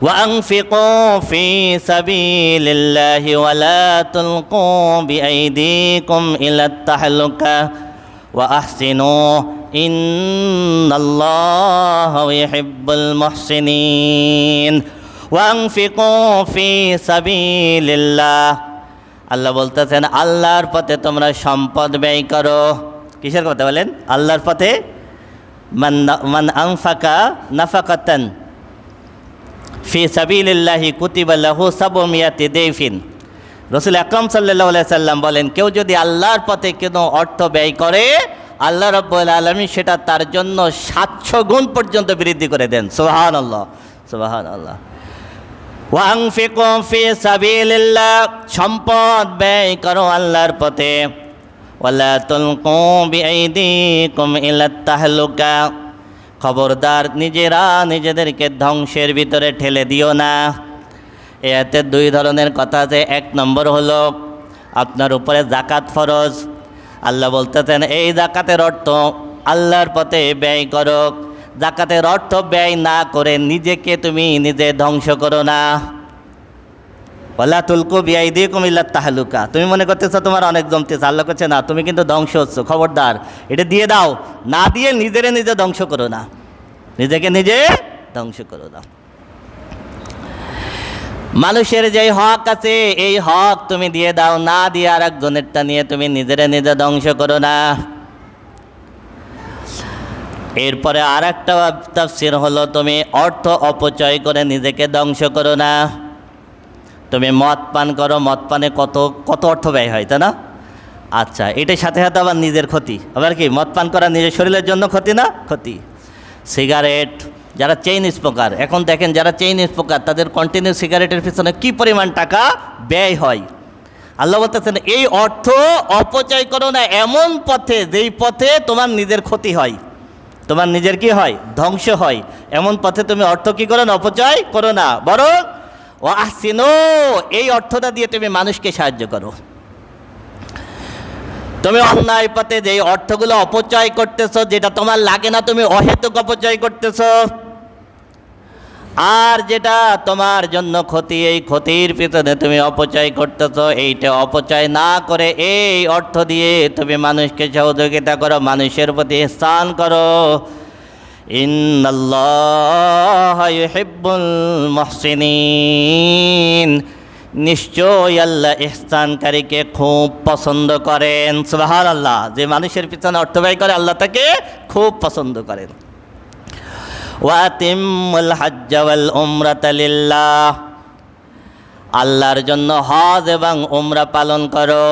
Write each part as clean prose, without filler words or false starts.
وأنفقوا في سبيل الله ولا تلقوا بأيديكم إلى التهلكة وأحسنوا إن الله يحب المحسنين وأنفقوا في سبيل الله আল্লাহ বলতেছেন আল্লাহর পথে তোমরা সম্পদ ব্যয় করো। কিসের কথা বলেন? আল্লাহর পথে। মান আনফাকা নাফাকাতান ফি সাবিলিল্লাহি কুতিবা লাহু সাবমিয়াতি দাইফিন। রাসূল আকরাম সাল্লাল্লাহু আলাইহি সাল্লাম বলেন, কেউ যদি আল্লাহর পথে কোনো অর্থ ব্যয় করে আল্লাহ রাব্বুল আলামিন সেটা তার জন্য 700 গুণ পর্যন্ত বৃদ্ধি করে দেন। সুবহানাল্লাহ, সুবহানাল্লাহ। ওয়া আনফিকু ফি সাবিলিল্লাহ, সম্পদ ব্যয় করো আল্লাহর পথে। ওয়ালা তুলকু বিআইদিকুম ইলাত তাহলুকা, খবরদার নিজেরা নিজেদেরকে ধ্বংসের ভিতরে ঠেলে দিও না। এতে দুই ধরনের কথা আছে। এক নম্বর হলো আপনার উপরে যাকাত ফরজ। আল্লাহ বলতেছেন এই যাকাতের অর্থ আল্লাহর পথে ব্যয় করো। যাকাতের অর্থ ব্যয় না করে নিজেকে তুমি নিজে ধ্বংস করো না। ওয়ালা তুলকু বিআইদিকুম ইলাত তাহলুকা, তুমি মনে করতেছো তোমার অনেক জমতেছে, আল্লাহ করছে না, তুমি কিন্তু ধ্বংস হচ্ছ, খবরদার এটা দিয়ে দাও। না দিয়ে নিজেরে নিজে ধ্বংস করো না, নিজেকে নিজে ধ্বংস করো না। মানুষের যেই হক আছে এই হক তুমি দিয়ে দাও, না দিয়ে আর একজনেরটা নিয়ে তুমি নিজেরে নিজে ধ্বংস করো না। এরপরে আর একটা তাফসীর হলো তুমি অর্থ অপচয় করে নিজেকে ধ্বংস করো না। তুমি মদ পান করো, মদ পানে কত কত অর্থ ব্যয় হয়, তাই না? আচ্ছা, এটার সাথে সাথে আবার নিজের ক্ষতি। আবার কি মদ পান করা নিজের শরীরের জন্য ক্ষতি না? ক্ষতি। সিগারেট, যারা চেইন স্মোকার, এখন দেখেন যারা চেইন স্মোকার তাদের কন্টিনিউ সিগারেটের পিছনে কী পরিমাণ টাকা ব্যয় হয়। আল্লাহ বলতেছেন এই অর্থ অপচয় করো না এমন পথে যেই পথে তোমার নিজের ক্ষতি হয়, তোমার নিজের কি হয়? ধ্বংস হয়। এমন পথে তুমি অর্থ কী করো না? অপচয় করো না, বরং ও আহসিনু, এই অর্থটা দিয়ে তুমি মানুষকে সাহায্য করো। তুমি অন্যায় পথে যে অর্থগুলো অপচয় করতেছো, যেটা তোমার লাগে না তুমি অহেতুক অপচয় করতেছো, আর যেটা তোমার জন্য ক্ষতি এই ক্ষতির পিছনে তুমি অপচয় করতেছো, এইটা অপচয় না করে এই অর্থ দিয়ে তুমি মানুষকে সহযোগিতা করো, মানুষের প্রতি ইহসান করো। ইন্নাল্লাহা ইউহিব্বুল মুহসিনিন, নিশ্চয় আল্লাহ ইহসানকারীকে খুব পছন্দ করেন। সুবহানাল্লাহ, যে মানুষের পিছনে অর্থ ব্যয় করে আল্লাহ তাকে খুব পছন্দ করেন। ওয়াতিমুল হজ্জ ওয়াল উমরাতা লিল্লাহ, আল্লাহর জন্য হজ এবং উমরা পালন করো।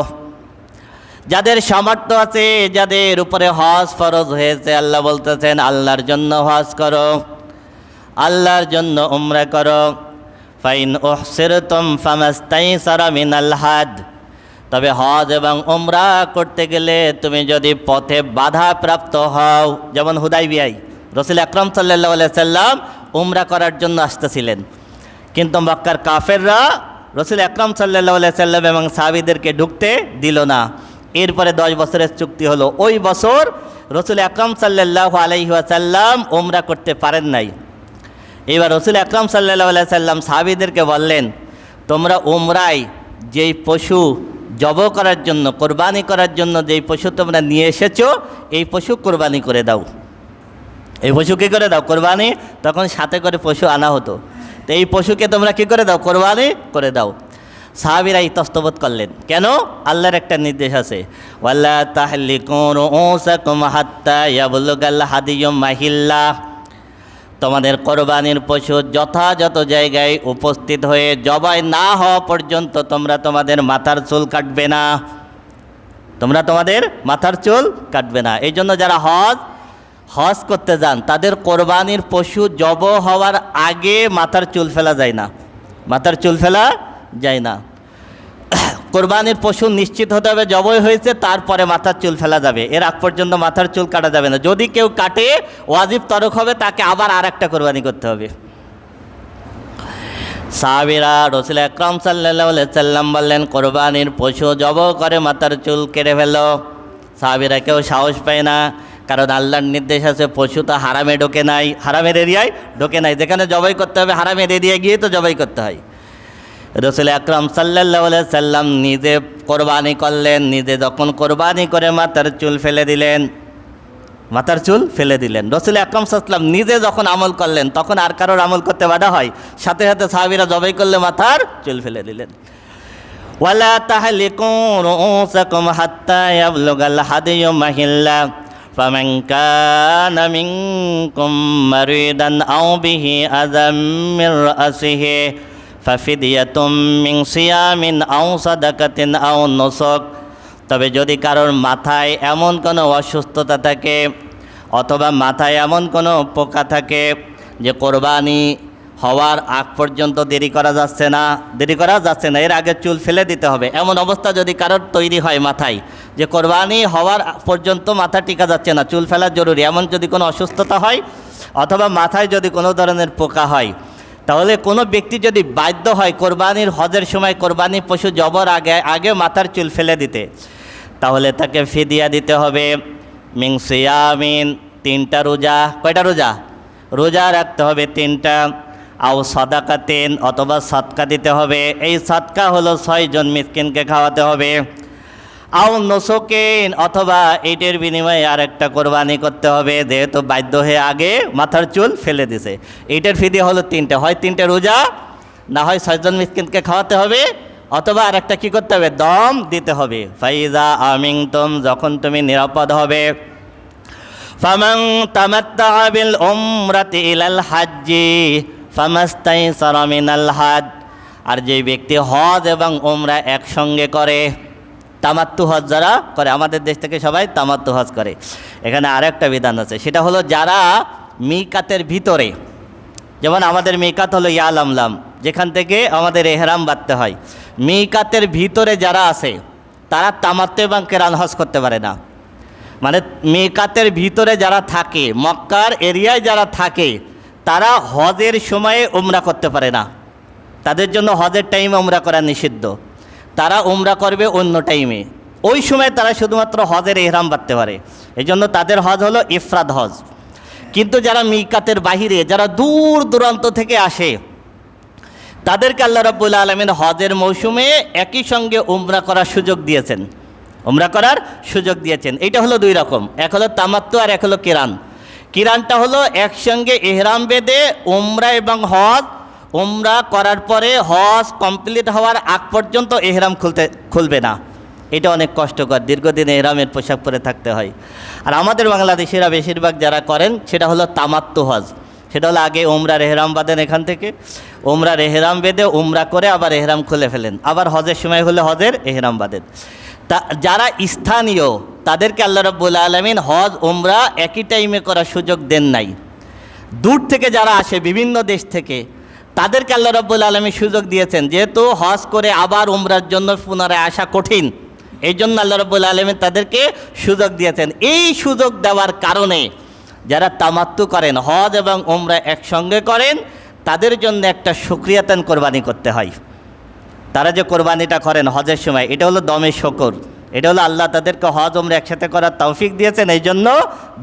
যাদের সামর্থ্য আছে, যাদের উপরে হজ ফরজ হয়েছে, আল্লাহ বলতেছেন আল্লাহর জন্য হজ করো, আল্লাহর জন্য উমরা করো। ফাইন উহসিরতুম ফামাস্তাইসারা মিনাল হাদ, তবে হজ এবং উমরা করতে গেলে তুমি যদি পথে বাধা প্রাপ্ত হও, যেমন হুদাইবিয়ায় রাসূল আকরাম সাল্লাল্লাহু আলাইহি সাল্লাম উমরা করার জন্য আসতেছিলেন, কিন্তু মক্কার কাফেররা রাসূল আকরাম সাল্লাল্লাহু আলাইহি সাল্লাম এবং সাহাবীদেরকে ঢুকতে দিল না। এরপরে 10 বছরের চুক্তি হলো। ওই বছর রাসূল আকরাম সাল্লাল্লাহু আলাইহি ওয়াসাল্লাম উমরা করতে পারেন নাই। এবার রাসূল আকরাম সাল্লাল্লাহু আলাইহি সাল্লাম সাহাবীদেরকে বললেন, তোমরা উমরায় যেই পশু জব করার জন্য, কোরবানি করার জন্য যেই পশু তোমরা নিয়ে এসেছো, এই পশু কোরবানি করে দাও। এই পশু কী করে দাও? কোরবানি। তখন সাথে করে পশু আনা হতো, তো এই পশুকে তোমরা কী করে দাও? কোরবানি করে দাও। সাহাবীরা ইতস্তবোধ করলেন, কেন? আল্লাহর একটা নির্দেশ আছে, ওয়ালা তাহলিকু রুউসাকুম হাত্তা ইয়াবলুগাল হাদিয়ু মাহিল্লাহ, তোমাদের কোরবানির পশু যথাযথ জায়গায় উপস্থিত হয়ে জবাই না হওয়া পর্যন্ত তোমরা তোমাদের মাথার চুল কাটবে না, তোমরা তোমাদের মাথার চুল কাটবে না। এই জন্য যারা হজ করতে যান তাদের কোরবানির পশু জব হওয়ার আগে মাথার চুল ফেলা যায় না, মাথার চুল ফেলা যায় না। কোরবানির পশু নিশ্চিত হতে হবে জবই হয়েছে, তারপরে মাথার চুল ফেলা যাবে, এর আগ পর্যন্ত মাথার চুল কাটা যাবে না। যদি কেউ কাটে ওয়াজিব তরক হবে, তাকে আবার আর একটা কোরবানি করতে হবে। সাহাবীরা রাসূল আকরাম সাল্লাল্লাহু আলাইহি সাল্লাম বললেন, কোরবানির পশু জব করে মাথার চুল কেটে ফেলো। সাহাবীরা কেউ সাহস পায় না, কারণ আল্লাহর নির্দেশ আছে পশু তো হারামে ঢোকে নাই, হারামের এরিয়ায় ঢোকে নাই, যেখানে জবাই করতে হবে হারামের এরিয়ায় গিয়ে তো জবাই করতে হয়। রসুল আকরাম সাল্লাল্লাহু আলাইহি সাল্লাম নিজে কোরবানি করলেন, নিজে যখন কোরবানি করে মাথার চুল ফেলে দিলেন, মাথার চুল ফেলে দিলেন। রসুল আকরাম সাল্লাম নিজে যখন আমল করলেন তখন আর কারোর আমল করতে বাধা হয়, সাথে সাথে সাহাবীরা জবাই করলে মাথার চুল ফেলে দিলেন। ওয়ালা তাহলিকু রুউসাকুম হাত্তা ইয়াবলুগাল হাদিয়ু মাহিল্লা ফামান কানা মিনকুম মারিদান আও বিহি আযাম মির রাসিহি ফাফিদিয়াতুম মিন সিয়ামিন আও সাদাকাতিন আও নুসুক। তবে যদি কারোর মাথায় এমন কোনো অসুস্থতা থাকে অথবা মাথায় এমন কোনো পোকা থাকে যে কোরবানি হওয়ার আগ পর্যন্ত দেরি করা যাচ্ছে না, এর আগে চুল ফেলে দিতে হবে, এমন অবস্থা যদি কারোর তৈরি হয় মাথায় যে কোরবানি হওয়ার পর্যন্ত মাথা টিকা যাচ্ছে না, চুল ফেলা জরুরি, এমন যদি কোনো অসুস্থতা হয় অথবা মাথায় যদি কোনো ধরনের পোকা হয়, তাহলে কোনো ব্যক্তি যদি বাধ্য হয় কোরবানির হজের সময় কোরবানি পশু জবর আগে মাথার চুল ফেলে দিতে, তাহলে তাকে ফিদিয়া দিতে হবে মিন সিয়ামিন, 3টা রোজা। কয়টা রোজা? রোজা রাখতে হবে 3টা। আও সাদাকাতিন, অথবা সদকা দিতে হবে, এই সদকা হলো 6 জন মিসকিনকে খাওয়াতে হবে। আও নুসুকিন, অথবা এইটার বিনিময়ে আরেকটা কোরবানি করতে হবে, যেহেতু বাধ্য হয়ে আগে মাথার চুল ফেলে দিছে। এইটার ফিদিয়া হলো 3টে, হয় 3টে রোজা, না হয় 6 জন মিসকিনকে খাওয়াতে হবে, অথবা আরেকটা কী করতে হবে? দম দিতে হবে। ফাইজা আমিনতুম, যখন তুমি নিরাপদ হবে, ফামান তামাত্তা বিল উমরাতি ইলাল হাজ্জি ফামাস্তাইসারা মিনাল হাজ। আর যে ব্যক্তি হজ এবং উমরা একসঙ্গে করে, তামাত্তু হজ যারা করে, আমাদের দেশ থেকে সবাই তামাত্তু হজ করে, এখানে আরেকটা বিধান আছে, সেটা হলো যারা মিকাতের ভিতরে, যেমন আমাদের মিকাত হলো ইয়ালামলাম, যেখান থেকে আমাদের এহরাম বাঁধতে হয়, মিকাতের ভিতরে যারা আছে তারা তামাত্তু এবং কেরান হজ করতে পারে না। মানে মিকাতের ভিতরে যারা থাকে, মক্কার এরিয়ায় যারা থাকে, তারা হজের সময়ে উমরা করতে পারে না, তাদের জন্য হজের টাইমে উমরা করা নিষিদ্ধ। তারা উমরা করবে অন্য টাইমে, ওই সময় তারা শুধুমাত্র হজের ইহরাম বাঁধতে পারে, এই জন্য তাদের হজ হলো ইফরাদ হজ। কিন্তু যারা মিকাতের বাহিরে, যারা দূর দূরান্ত থেকে আসে, তাদেরকে আল্লাহ রাব্বুল আলামিন হজের মৌসুমে একই সঙ্গে উমরা করার সুযোগ দিয়েছেন, এইটা হলো 2 রকম, এক হলো তামাত্তু আর এক হলো কিরান। কিরানটা হলো একসঙ্গে ইহরাম বেঁধে উমরা এবং হজ, উমরা করার পরে হজ কমপ্লিট হওয়ার আগ পর্যন্ত ইহরাম খুলবে না, এটা অনেক কষ্টকর, দীর্ঘদিন ইহরামের পোশাক পরে থাকতে হয়। আর আমাদের বাংলাদেশিরা বেশিরভাগ যারা করেন সেটা হলো তামাত্তু হজ, সেটা হলো আগে উমরার এহরাম বাঁধেন, এখান থেকে উমরার এহরাম বেঁধে উমরা করে আবার এহরাম খুলে ফেলেন, আবার হজের সময় হলে হজের এহরাম বাঁধেন। তা যারা স্থানীয় তাদেরকে আল্লাহ রাব্বুল আলামিন হজ উমরা একই টাইমে করার সুযোগ দেন নাই। দূর থেকে যারা আসে বিভিন্ন দেশ থেকে, তাদেরকে আল্লাহ রাব্বুল আলামিন সুযোগ দিয়েছেন, যেহেতু হজ করে আবার উমরার জন্য পুনরায় আসা কঠিন, এই জন্য আল্লাহ রাব্বুল আলামিন তাদেরকে সুযোগ দিয়েছেন। এই সুযোগ দেওয়ার কারণে যারা তামাত্তু করেন, হজ এবং উমরা একসঙ্গে করেন, তাদের জন্য একটা শুকরিয়াতান কোরবানি করতে হয়। তারা যে কোরবানিটা করেন হজের সময়, এটা হলো দমে শকর, এটা হলো আল্লাহ তাদেরকে হজ উমরা একসাথে করার তৌফিক দিয়েছেন, এই জন্য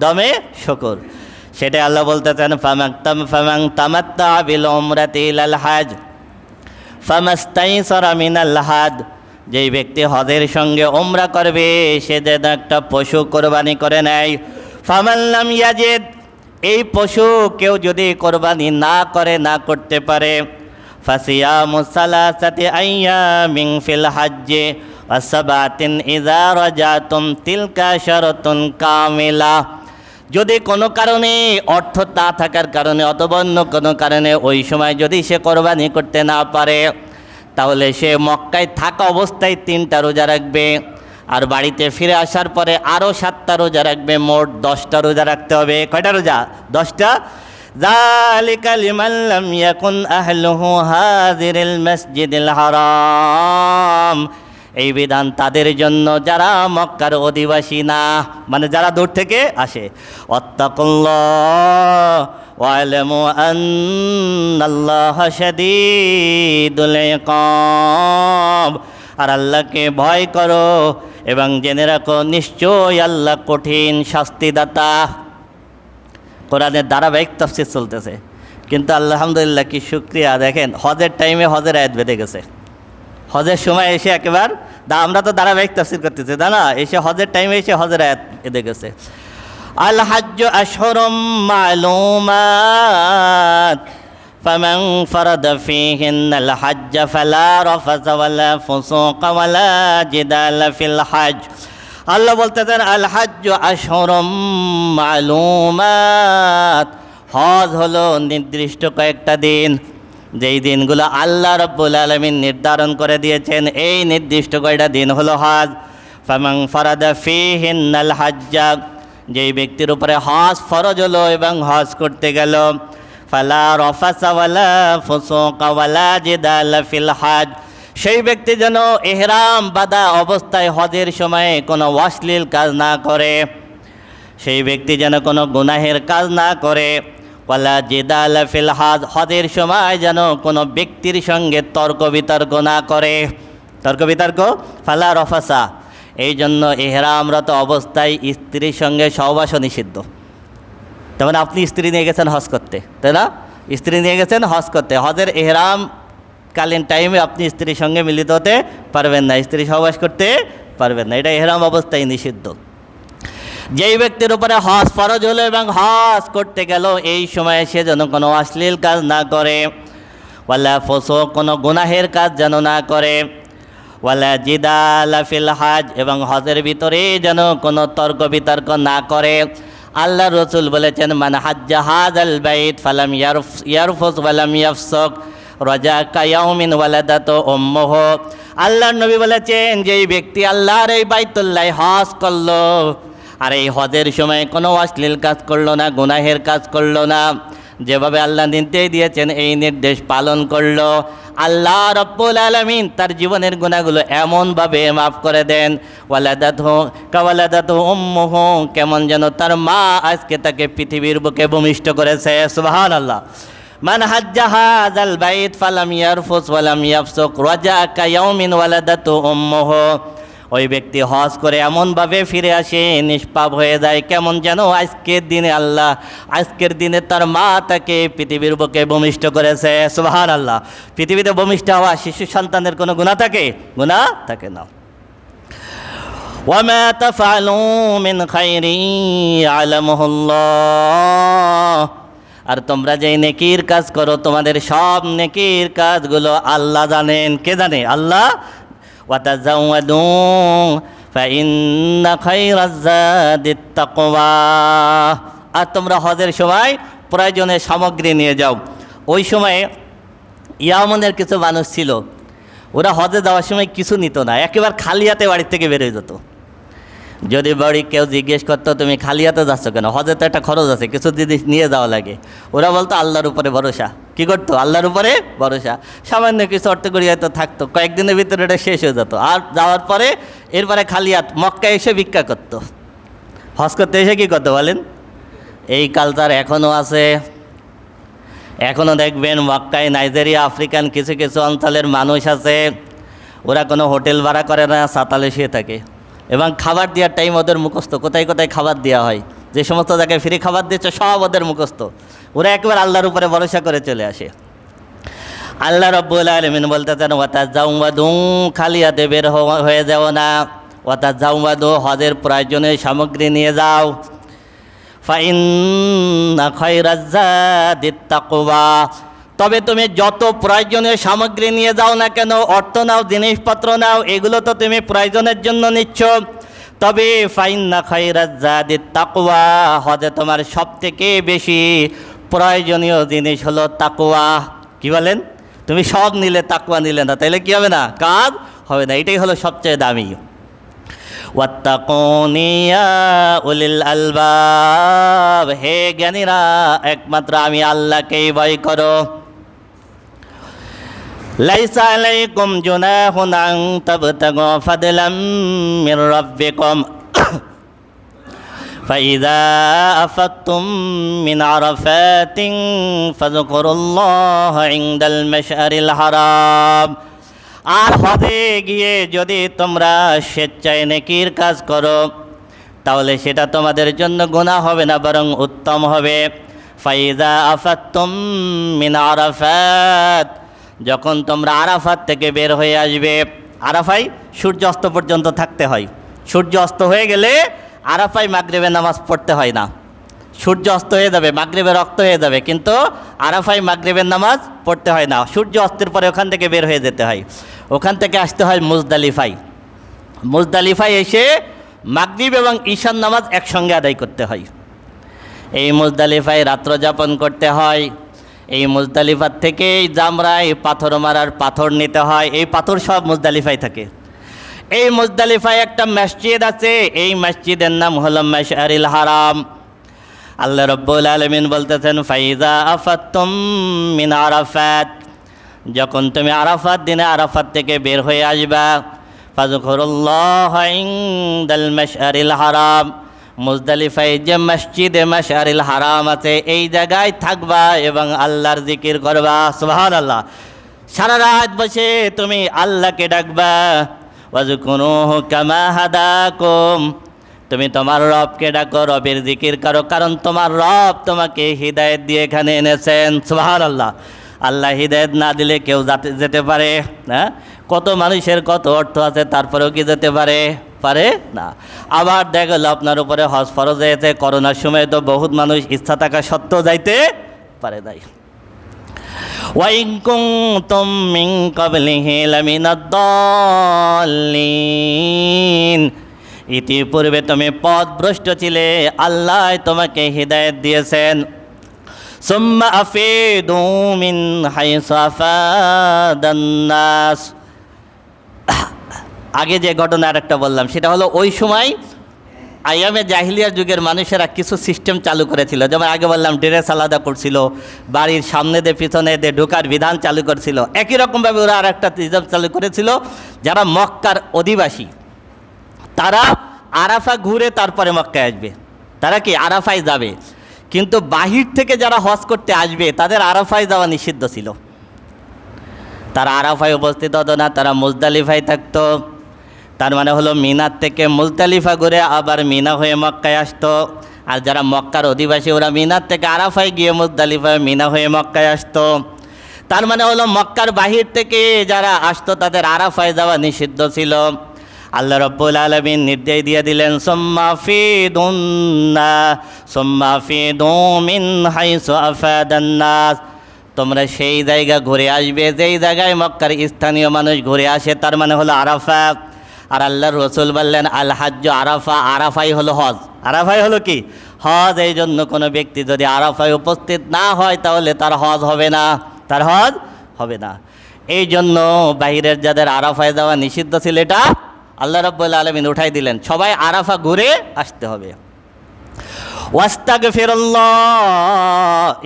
দমে শকর। সেটাই আল্লাহ বলতেছেন, ফামান তামাত্তা বিল উমরাতি ইলাল হাজ ফামাস্তাইসারা মিনাল হাজ, যেই ব্যক্তি হজের সঙ্গে উমরা করবে সে যেন একটা পশু কোরবানি করে নেয়। ফামান লাম ইয়াজিদ, এই পশু কেউ যদি কোরবানি না করতে পারে, ফাসিয়ামু সালাসাতি আইয়ামিন ফিল হাজ্জি ওয়া সাবাতিন ইযা রাজাতুম তিলকা শারাতুন কামিলা। যদি কোনো কারণে অর্থ না থাকার কারণে অথবা অন্য কোনো কারণে ওই সময় যদি সে কোরবানি করতে না পারে, তাহলে সে মক্কায় থাকা অবস্থায় 3টা রোজা রাখবে, আর বাড়িতে ফিরে আসার পরে আরও 7টা রোজা রাখবে, মোট 10টা রোজা রাখতে হবে। কয়টা রোজা? 10টা। যালিকা লিমান লাম ইয়াকুন আহলুহু হাযিরিল মাসজিদিল হারাম, এই বিধান তাদের জন্য যারা মক্কার অধিবাসী না, মানে যারা দূর থেকে আসে। ওয়াত্তাকুল্লাহ ওয়ালামু আন্নাল্লাহা শাদীদুল ইকাব, আর আল্লাহকে ভয় করো এবং জেনে রাখো নিশ্চয়ই আল্লাহ কঠিন শাস্তিদাতা। কোরআনের ধারাবাহিক তাফসীর চলতেছে, কিন্তু আলহামদুলিল্লাহ কি শুকরিয়া, দেখেন হজের টাইমে হজের আয়াত বেঁধে গেছে। হজের সময় এসে একেবার আমরা তো ধারাবাহিক তাফসীর করতেছি তা না, এসে হজের টাইমে এসে হজের আয়াত বেঁধে গেছে। আল হাজ্জু আশহুরুম মা'লুমাত ফামান ফারাদা ফীহিন্নাল হাজ্জা ফালা রাফাসা ওয়ালা ফুসুকা ওয়ালা জিদালা ফিল হজ। আল্লাহ বলতেছেন আল হাজ্জু আশহুরুম মা'লুমাত, হজ হলো নির্দিষ্ট কয়েকটা দিন, যেই দিনগুলো আল্লাহ রাব্বুল আলামিন নির্ধারণ করে দিয়েছেন। এই নির্দিষ্ট কয়টা দিন হলো হজ। ফামান ফারাদা ফীহিন্নাল হাজ্জা, যেই ব্যক্তির উপরে হজ ফরজ হলো এবং হজ করতে গেল, ফালা রাফাসা ওয়ালা ফুসুকা ওয়ালা জিদালা ফিল হজ, সেই ব্যক্তি যেন ইহরাম বাঁধা অবস্থায় হজের সময়ে কোনো অশ্লীল কাজ না করে, সেই ব্যক্তি যেন কোনো গুনাহের কাজ না করে। ওয়ালা জিদালা ফিল হজ, হজের সময় যেন কোনো ব্যক্তির সঙ্গে তর্ক বিতর্ক না করে। তর্ক বিতর্ক, ফালা রফাসা, এই জন্য ইহরামরত অবস্থায় স্ত্রীর সঙ্গে সহবাসও নিষিদ্ধ। তেমন আপনি স্ত্রী নিয়ে গেছেন হজ করতে, তাই না? স্ত্রী নিয়ে গেছেন হজ করতে, হজের ইহরাম কালীন টাইমে আপনি স্ত্রীর সঙ্গে মিলিত হতে পারবেন না, স্ত্রী সহবাস করতে পারবেন না, এটা ইহরাম অবস্থায় নিষিদ্ধ। যেই ব্যক্তির উপরে হজ ফরজ হলো এবং হজ করতে গেল, এই সময়ে সে যেন কোনো অশ্লীল কাজ না করে, ওয়ালা ফুসুক, কোনো গুনাহের কাজ যেন না করে, ওয়ালা জিদালা ফিল হজ, এবং হজের ভিতরে যেন কোনো তর্ক বিতর্ক না করে। আল্লাহ রসুল বলেছেন মান হাজ্জা হাযাল বাইত ফালাম ইয়ারফুস ওয়ালাম ইয়াফসুক রাজা কায়াউমিন ওয়ালাদাতু উম্মুহু। আল্লাহর নবী বলেছেন যেই ব্যক্তি আল্লাহর এই বাইতুল্লাহ হজ করলো আর এই হজের সময় কোনো অশ্লীল কাজ করলো না, গুনাহের কাজ করলো না, যেভাবে আল্লাহ নির্দেশ দিয়েছেন এই নির্দেশ পালন করলো, আল্লাহ রাব্বুল আলামিন তার জীবনের গুনাহগুলো এমনভাবে মাফ করে দেন। ওয়ালাদাতু উম্মুহু, কেমন যেন তার মা আজকে তাকে পৃথিবীর বুকে ভূমিষ্ঠ করেছে। সুবহানাল্লাহ। মান হাজ্জা হাযাল বাইত ফালাম ইয়ারফুস ওয়ালাম ইয়াফসুক রাজা কায়াউমিন ওয়ালাদাতু উম্মুহু, ওই ব্যক্তি হজ করে এমনভাবে ফিরে আসে নিষ্পাপ হয়ে যায় কেমন যেন আজকের দিনে তার মা তাকে পৃথিবীর বুকে ভূমিষ্ঠ করেছে। সুবহানাল্লাহ। পৃথিবীতে ভূমিষ্ঠ হওয়া শিশু সন্তানের কোনো গুনাহ থাকে? গুনাহ থাকে না। ওয়ামা তাফআলু মিন খাইরিন ইয়ালামুহুল্লাহ, আর তোমরা যেই নেকির কাজ করো তোমাদের সব নেকির কাজগুলো আল্লাহ জানেন। কে জানে? আল্লাহ। ওয়াতাজাওয়াদু ফাইন্না খায়রাজ যাদিত তাকওয়া, আর তোমরা হজের সময় প্রয়োজনীয় সামগ্রী নিয়ে যাও। ওই সময়ে ইয়ামানের কিছু মানুষ ছিল, ওরা হজে যাওয়ার সময় কিছু নিত না, একেবারে খালি হাতে বাড়ির থেকে বেরোয় যেত। যদি বাড়ি কেউ জিজ্ঞেস করতো তুমি খালি হাতে যাচ্ছ কেন, হজে তো একটা খরচ আছে, কিছু জিনিস নিয়ে যাওয়া লাগে, ওরা বলতো আল্লাহর উপরে ভরসা। কী করতো? আল্লাহর উপরে ভরসা। সামান্য কিছু অর্থ করি হয়তো থাকতো, কয়েকদিনের ভিতরে এটা শেষ হয়ে যেত, আর যাওয়ার পরে এরপরে খালি হাত মক্কায় এসে ভিক্ষা করতো। হজ করতে এসে কী করতো বলেন? এই কালচার এখনও আছে। এখনও দেখবেন মক্কায় নাইজেরিয়া, আফ্রিকান কিছু কিছু অঞ্চলের মানুষ আছে, ওরা কোনো হোটেল ভাড়া করে না, সাতালে শুয়ে থাকে, এবং খাবার দেওয়ার টাইম ওদের মুখস্থ, কোথায় কোথায় খাবার দেওয়া হয়, যে সমস্ত জায়গায় ফ্রি খাবার দিচ্ছে সব ওদের মুখস্থ। ওরা একবার আল্লাহর উপরে ভরসা করে চলে আসে। আল্লাহ রাব্বুল আলামিন বলতেছেন ওয়াতাজাওয়াদু, খালি হাতে বের হয়ে যাও না, ওয়াতাজাওয়াদু, হজের প্রয়োজনীয় সামগ্রী নিয়ে যাও। ফাইন্না খায়রাজ যাদিত তাকওয়া, তবে তুমি যত প্রয়োজনীয় সামগ্রী নিয়ে যাও না কেন, অর্থ নাও, জিনিসপত্র নাও, এগুলো তো তুমি প্রয়োজনের জন্য নিচ্ছ, তবে ফাইন্না খায়রাজ যাদিত তাকওয়া, হজে তোমার সবথেকে বেশি প্রয়োজনীয় জিনিস হলো তাকওয়া। কি বলেন? তুমি সব নিলে তাকওয়া নিলে না, তাহলে কি হবে না? কাজ হবে না। এটাই হলো সবচেয়ে দামি। ওয়াত্তাকুনি ইয়া উলিল আলবাব, হে জ্ঞানীরা একমাত্র আমি আল্লাহকেই ভয় করো। লাইসা আলাইকুম জুনাহুন আন তাবতাগু ফাদলাম মির রাব্বিকুম ফাইযা আফাদতুম মিন আরাফাতিন ফাযকুরুল্লাহা ইনদাল মাশআরিল হারাম। আর হজে গিয়ে যদি তোমরা স্বেচ্ছায় নেকির কাজ করো তাহলে সেটা তোমাদের জন্য গুনাহ হবে না, বরং উত্তম হবে। ফাইজা আফাতুম মিন আরাফাত, যখন তোমরা আরাফাত থেকে বের হয়ে আসবে, আরাফায় সূর্য অস্ত পর্যন্ত থাকতে হয়। সূর্য অস্ত হয়ে গেলে আরাফায় মাগরিবের নামাজ পড়তে হয় না। সূর্য অস্ত হয়ে যাবে, মাগরিবের রক্ত হয়ে যাবে, কিন্তু আরাফায় মাগরিবের নামাজ পড়তে হয় না। সূর্য অস্তের পরে ওখান থেকে বের হয়ে যেতে হয়, ওখান থেকে আসতে হয় মুজদালিফায়। মুজদালিফায় এসে মাগরিব এবং ঈশার নামাজ একসঙ্গে আদায় করতে হয়। এই মুজদালিফায় রাত্র যাপন করতে হয়। এই মুজদালিফার থেকেই জামরায় পাথর মারার পাথর নিতে হয়। এই পাথর সব মুজদালিফায় থাকে। এই মুজদালিফায় একটা মসজিদ আছে, এই মসজিদের নাম হলো মাশআরিল হারাম। আল্লাহ রাব্বুল আলামিন বলতেছেন ফাইজা আফাতুম মিন আরাফাত, যখন তুমি আরাফাত দিনে আরাফাত থেকে বের হয়ে আসবা, ফাযকুরুল্লাহ ইনদাল মাশআরিল হারাম, মুজদালিফায় যে মসজিদে মাশআরিল হারাম আছে এই জায়গায় থাকবা এবং আল্লাহর জিকির করবা। সুবহানাল্লাহ। সারা রাত বসে তুমি আল্লাহকে ডাকবা। ওয়াজকুরুহু কামা হাদাকুম, তুমি তোমার রবকে ডাকো, রবের জিকির করো, কারণ তোমার রব তোমাকে হিদায়েত দিয়ে এখানে এনেছেন। সুবহানাল্লাহ। আল্লাহ হিদায়েত না দিলে কেউ যেতে পারে? হ্যাঁ, কত মানুষের কত অর্থ আছে, তারপরেও কি যেতে পারে? পারে না। আবার দেখা গেল আপনার উপরে হজ ফরজ হয়েছে, করোনার সময় তো বহুত মানুষ ইচ্ছা থাকা সত্ত্বেও যাইতে পারে নাই। ওয়াইন কুনতুম মিন ক্বাবলিহি লামিনাদ-দাল্লিন, ইতিপূর্বে তুমি পথভ্রষ্ট ছিলে, আল্লাহ তোমাকে হিদায়েত দিয়েছেন। সুম্মা আফিদু মিন হাইসু আফাদান নাস, আগে যে ঘটনা আরেকটা বললাম সেটা হলো ওই সময় আইয়ামে জাহিলিয়ার যুগের মানুষেরা কিছু সিস্টেম চালু করেছিল। যেমন আগে বললাম ড্রেস আলাদা করছিল, বাড়ির সামনে দিয়ে পিছনে দিয়ে ঢোকার বিধান চালু করেছিল। একই রকমভাবে ওরা আর একটা নিজাম চালু করেছিল, যারা মক্কার অধিবাসী তারা আরাফা ঘুরে তারপরে মক্কায় আসবে, তারা কি আরাফায় যাবে। কিন্তু বাহির থেকে যারা হজ করতে আসবে তাদের আরাফায় যাওয়া নিষিদ্ধ ছিল। তারা আরাফায় উপস্থিত হতো না, তারা মুজদালিফায় থাকতো। তার মানে হলো মিনার থেকে মুজদালিফা ঘুরে আবার মিনা হয়ে মক্কায় আসতো। আর যারা মক্কার অধিবাসী ওরা মিনার থেকে আরাফায় গিয়ে মুজদালিফায় মিনা হয়ে মক্কায় আসতো। তার মানে হলো মক্কার বাহির থেকে যারা আসতো তাদের আরাফায় যাওয়া নিষিদ্ধ ছিল। আল্লাহ রাব্বুল আলামিন নির্দেশ দিয়ে দিলেন সুম্মা ফিদু মিন হাইসু আফাদান নাস, তোমরা সেই জায়গা ঘুরে আসবে যেই জায়গায় মক্কার স্থানীয় মানুষ ঘুরে আসে, তার মানে হলো আরাফা। আর আল্লাহর রসুল বললেন আল হাজ্জু আরাফা, আরাফাই হলো হজ। আরাফাই হলো কি? হজ। এই জন্য কোনো ব্যক্তি যদি আরাফায় উপস্থিত না হয় তাহলে তার হজ হবে না, তার হজ হবে না। এই জন্য বাইরের যাদের আরাফায় যাওয়া নিষিদ্ধ ছিল এটা আল্লাহ রাব্বুল আলামিন উঠাই দিলেন, সবাই আরাফা ঘুরে আসতে হবে। ওয়াস্তাগফিরুল্লাহ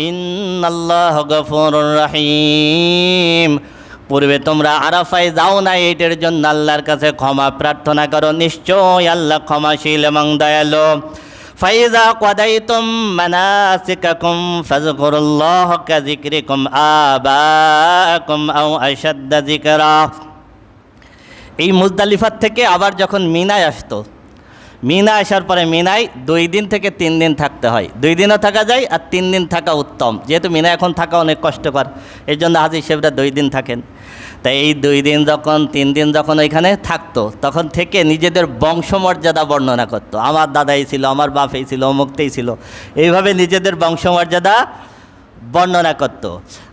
ইন্নাল্লাহা গফুরুর রহিম, পূর্বে তোমরা আরাফায় যাও না, এইটার জন্য আল্লাহর কাছে ক্ষমা প্রার্থনা করো, নিশ্চয় আল্লাহ ক্ষমাশীল এবং দয়ালু। ফাইজা কাদাইতুম মানাসিকাকুম ফাযকুরুল্লাহ কাযিকরিকুম আবাকুম আও আশাদ্দা যিকরা। এই মুজদালিফার থেকে আবার যখন মিনায় আসতো, মিনা আসার পরে মিনায় 2 দিন থেকে 3 দিন থাকতে হয়। 2 দিনও থাকা যায় আর 3 দিন থাকা উত্তম, যেহেতু মিনা এখন থাকা অনেক কষ্টকর, এই জন্য হাজী সাহেবরা 2 দিন থাকেন। তাই এই 2 দিন যখন 3 দিন যখন ওইখানে থাকতো তখন থেকে নিজেদের বংশমর্যাদা বর্ণনা করতো। আমার দাদাই ছিল, আমার বাপই ছিল, অমুকতেই ছিল, এইভাবে নিজেদের বংশমর্যাদা বর্ণনা করত।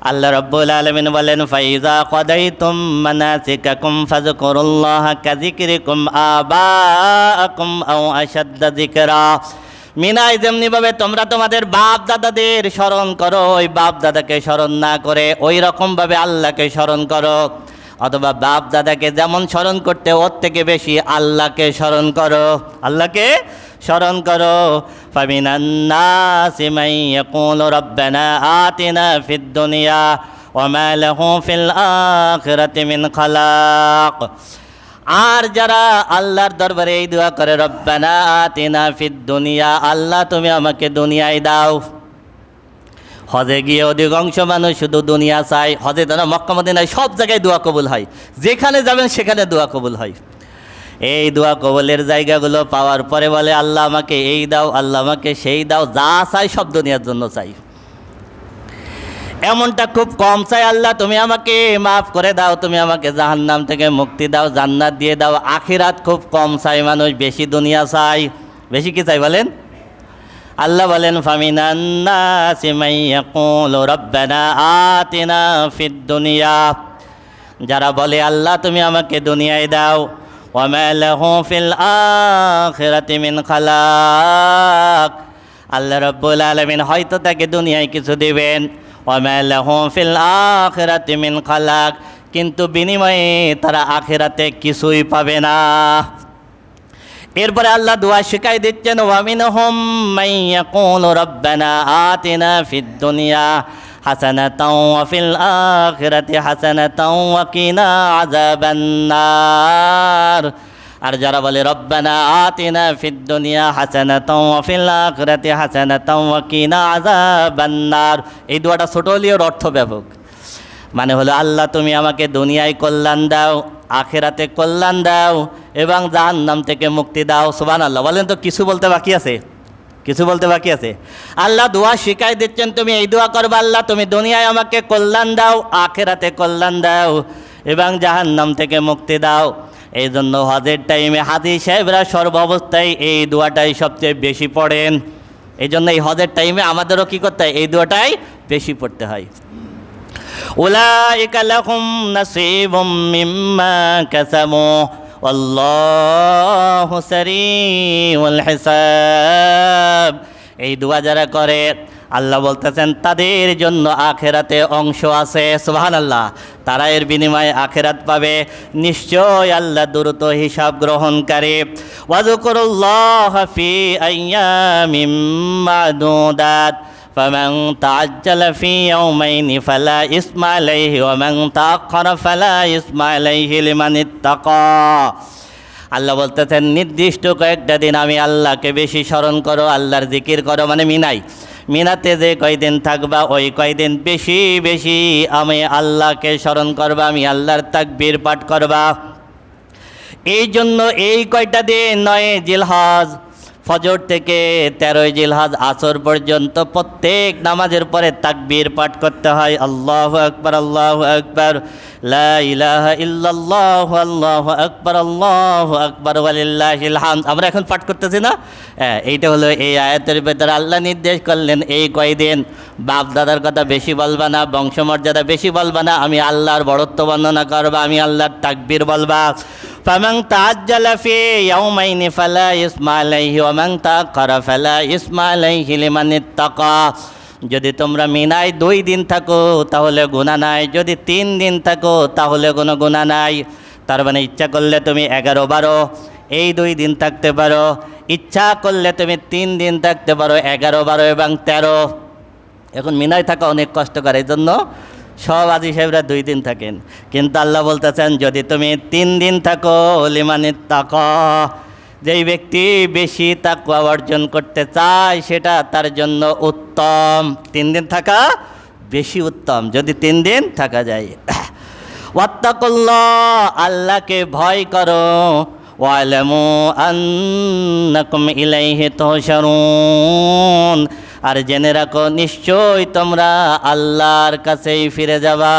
আল্লাহ রাব্বুল আলামিন বলেন ফাইজা কাদাইতুম মানাসিকাকুম ফাযকুরুল্লাহা কাযিকরিকুম আবাকুম আও আশাদ্দা যিকরা। মিনায় যেমনিভাবে তোমরা তোমাদের বাপ দাদাদের স্মরণ করো, ওই বাপ দাদাকে স্মরণ না করে ওই রকমভাবে আল্লাহকে স্মরণ করো, অথবা বাপ দাদাকে যেমন স্মরণ করতে ওর থেকে বেশি আল্লাহকে স্মরণ করো, আল্লাহকে স্মরণ করো। ফামিনান নাসি মান ইয়াকুলু রাব্বানা আতিনা ফিদ দুনিয়া ওয়া মা লাহু ফিল আখিরাতি মিন খালাক। আর যারা আল্লাহর দরবারে এই দোয়া করে রব্বানা আতিনা ফিদ দুনিয়া, আল্লাহ তুমি আমাকে দুনিয়ায় দাও, হজে গিয়ে অধিকাংশ মানুষ শুধু দুনিয়া চায়। হজে তারা মক্কা মদিনায় সব জায়গায় দোয়া কবুল হয়, যেখানে যাবেন সেখানে দোয়া কবুল হয়। এই দোয়া কবুলের জায়গাগুলো পাওয়ার পরে বলে আল্লাহ আমাকে এই দাও, আল্লাহ আমাকে সেই দাও, যা চাই সব দুনিয়ার জন্য চাই। এমনটা খুব কম চাই, আল্লাহ তুমি আমাকে মাফ করে দাও, তুমি আমাকে জাহান্নাম থেকে মুক্তি দাও, জান্নাত দিয়ে দাও। আখিরাত খুব কম চাই মানুষ, বেশি দুনিয়া চাই। বেশি কি চাই বলেন? আল্লাহ বলেন ফামিনান নাসি মান ইয়াকুলু রাব্বানা আতিনা ফিদ দুনিয়া, যারা বলে আল্লাহ তুমি আমাকে দুনিয়ায় দাও, ওয়া মা লাহু ফিল আখিরাতি মিন খালাক, আল্লাহ রাব্বুল আলামিন হয়তো তাকে দুনিয়ায় কিছু দিবেন, ওয়া মা লাহু ফিল আখিরাতি মিন খালাক, কিন্তু বিনিময়ে তারা আখিরাতে কিছুই পাবে না। এরপরে আল্লাহ দোয়া শিখাই দিচ্ছেন ওয়া মিনহুম মান ইয়াকুলু রাব্বানা আতিনা ফিদ দুনিয়া হাসানাতাও ওয়া ফিল আখিরাতি হাসানাতাও ওয়া কিনা আযাবান নার, আর যারা বলে রব্বানা আতিনা ফিদ দুনিয়া হাসানাতাও ওয়া ফিল আখিরাতি হাসানাতাও ওয়া কিনা আযাবান নার, এই দোয়াটা ছোট হলেও অর্থ ব্যাপক। মানে হলো আল্লাহ তুমি আমাকে দুনিয়ায় কল্যাণ দাও, আখিরাতে কল্যাণ দাও এবং জাহান্নাম থেকে মুক্তি দাও। সুবহানাল্লাহ বলেন তো, কিছু বলতে বাকি আছে? কিছু বলতে বাকি আছে? আল্লাহ দোয়া শিখাই দিচ্ছেন তুমি এই দোয়া করবা, আল্লাহ তুমি দুনিয়ায় আমাকে কল্যাণ দাও, আখিরাতে কল্যাণ দাও এবং জাহান্নাম থেকে মুক্তি দাও। এই জন্য হজের টাইমে হাজি সাহেবরা সর্বাবস্থায় এই দোয়াটাই সবচেয়ে বেশি পড়েন। এই জন্য এই হজের টাইমে আমাদেরও কী করতে হয়? এই দোয়াটাই বেশি পড়তে হয়। উলাইকা লাহুম নাসীবুম মিম্মা কাসাবু আল্লাহু সারিউল হিসাব, এই দোয়া যারা করে আল্লাহ বলতেছেন তাদের জন্য আখেরাতে অংশ আছে। সুবহানাল্লাহ, তারা এর বিনিময়ে আখেরাত পাবে। নিশ্চয় আল্লাহ দ্রুত হিসাব গ্রহণকারী। ওয়াযকুরুল্লাহা ফি আইয়ামিম মা'দুদাত فمن تعجل في يومين فلا إثم عليه ومن تأخر فلا إثم عليه لمن اتقى। আল্লাহ বলতেছেন নির্দিষ্ট কয়েকটা দিন আমি আল্লাহকে বেশি স্মরণ করো, আল্লাহর জিকির করো, মানে মিনাতে যে কয়দিন থাকবা ওই কয়দিন বেশি বেশি আমি আল্লাহকে স্মরণ করবা, আমি আল্লাহর তাকবীর পাঠ করবা। এই জন্য এই কয়টা দিন 9 জিলহজ ফজর থেকে 13 জিলহজ আসর পর্যন্ত প্রত্যেক নামাজের পরে তাকবীর পাঠ করতে হয়। আল্লাহু আকবার, আল্লাহু আকবার, লা ইলাহা ইল্লাল্লাহু, আল্লাহু আকবার, আল্লাহু আকবার, ওয়ালিল্লাহিল হামদ। আমরা এখন পাঠ করতেছি না? এইটা হলো এই আয়াতের ভেতরে আল্লাহ নির্দেশ করলেন এই কয়দিন বাপ দাদার কথা বেশি বলবা না, বংশমর্যাদা বেশি বলবা না, আমি আল্লাহর বড়ত্ব বর্ণনা করবা, আমি আল্লাহর তাকবীর বলবা। ফামান তাআজ্জালা ফি ইয়াওমাইনি ফালা ইসমা আলাইহি ওয়া মান তাআখারা ফালা ইসমা আলাইহি লিমান ইত্তাকা। যদি তোমরা মিনায় 2 দিন থাকো তাহলে গুনাহ নাই, যদি 3 দিন থাকো তাহলে কোনো গুনাহ নাই। তার মানে ইচ্ছা করলে তুমি 11-12 এই 2 দিন থাকতে পারো, ইচ্ছা করলে তুমি 3 দিন থাকতে পারো, 11-12 এবং 13। এখন মিনায় থাকা অনেক কষ্টকর, এই জন্য সব হাজী সাহেবরা 2 দিন থাকেন। কিন্তু আল্লাহ বলতেছেন যদি তুমি 3 দিন থাকো লিমানিত তাকা, যেই ব্যক্তি বেশি তাকওয়া অর্জন করতে চায় সেটা তার জন্য উত্তম। 3 দিন থাকা বেশি উত্তম যদি 3 দিন থাকা যায়। ওয়াত্তাকুল্লাহ, আল্লাহকে ভয় করো। ওয়ালামু আন্নাকুম ইলাইহি তুহশারুন, আর জেনে রাখো নিশ্চয় তোমরা আল্লাহর কাছেই ফিরে যাবা।